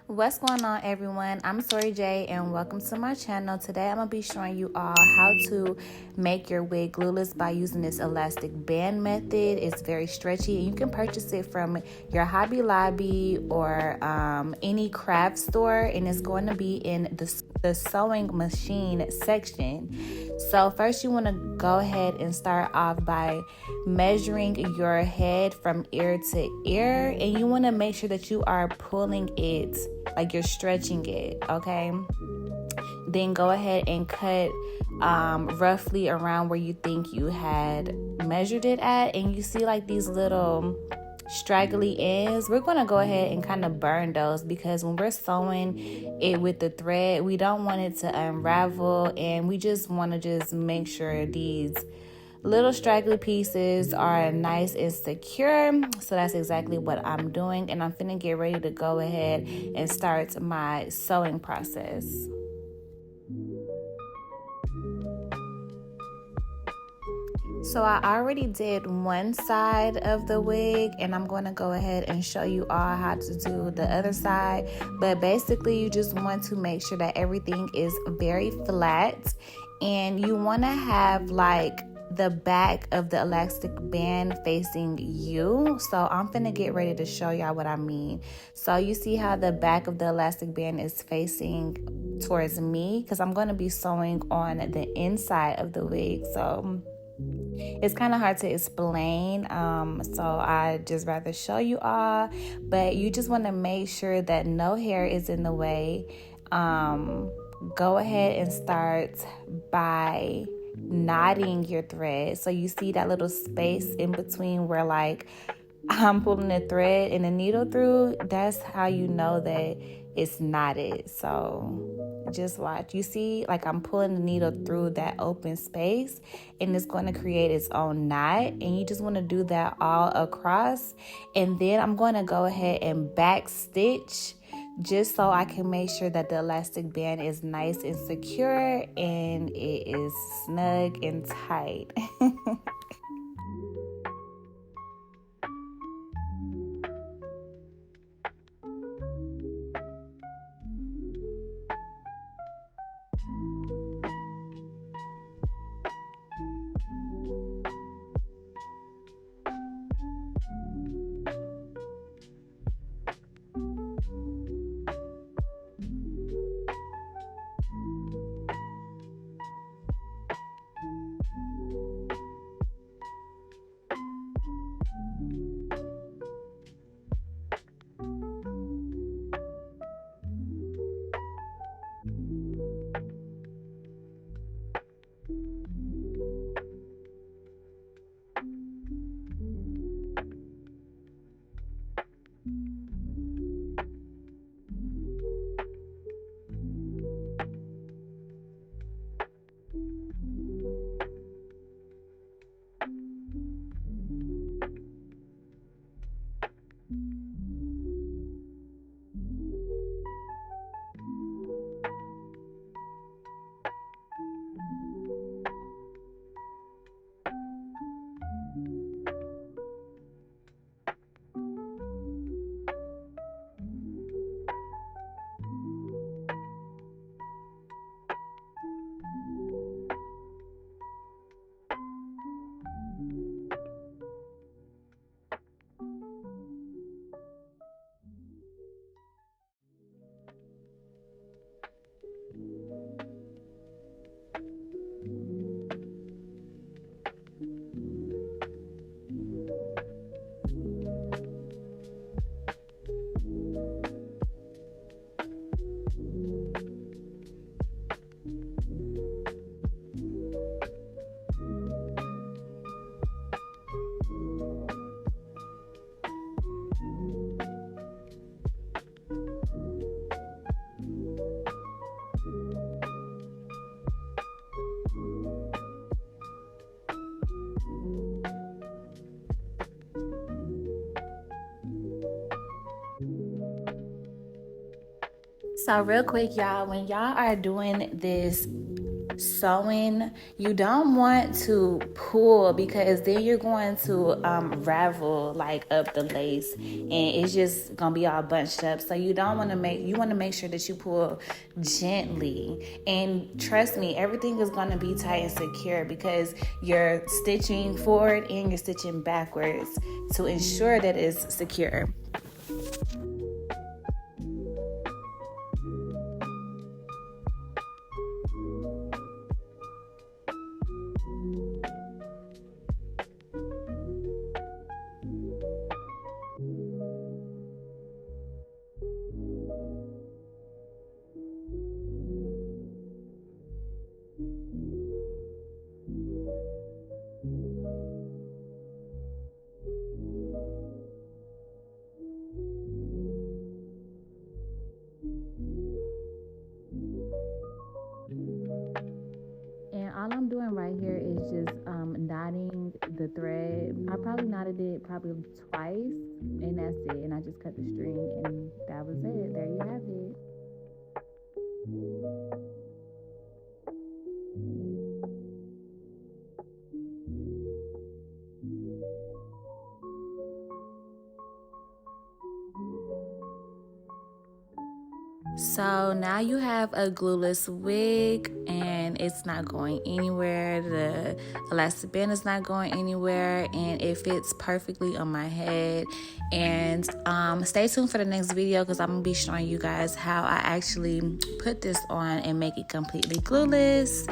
What's going on, everyone? I'm ToriJae and welcome to my channel. Today I'm going to be showing you all how to make your wig glueless by using this elastic band method. It's very stretchy and you can purchase it from your Hobby Lobby or any craft store, and it's going to be in the sewing machine section. So first you want to go ahead and start off by measuring your head from ear to ear, and you want to make sure that you are pulling it, like you're stretching it, okay? Then go ahead and cut roughly around where you think you had measured it at, and you see like these little straggly ends. We're going to go ahead and kind of burn those, because when we're sewing it with the thread, we don't want it to unravel, and we just want to just make sure these little straggly pieces are nice and secure. So that's exactly what I'm doing, and I'm finna get ready to go ahead and start my sewing process. So I already did one side of the wig, and I'm going to go ahead and show you all how to do the other side. But basically you just want to make sure that everything is very flat, and you want to have like the back of the elastic band facing you. So I'm finna get ready to show y'all what I mean. So you see how the back of the elastic band is facing towards me, because I'm going to be sewing on the inside of the wig. So it's kind of hard to explain, so I just rather show you all. But you just want to make sure that no hair is in the way. Go ahead and start by knotting your thread. So you see that little space in between where like I'm pulling the thread and the needle through? That's how you know that it's knotted. So just watch. You see, like I'm pulling the needle through that open space, and it's going to create its own knot. And you just want to do that all across. And then I'm going to go ahead and back stitch, just so I can make sure that the elastic band is nice and secure and it is snug and tight. So real quick, y'all, when y'all are doing this sewing, you don't want to pull, because then you're going to ravel like up the lace, and it's just gonna be all bunched up. So you don't want to make sure that you pull gently, and trust me, everything is going to be tight and secure, because you're stitching forward and you're stitching backwards to ensure that it's secure. And all I'm doing right here is just knotting the thread. I probably knotted it twice, and that's it. And I just cut the string, and that was it. There you have it. So now you have a glueless wig, and it's not going anywhere. The elastic band is not going anywhere, and it fits perfectly on my head. And stay tuned for the next video, because I'm gonna be showing you guys how I actually put this on and make it completely glueless.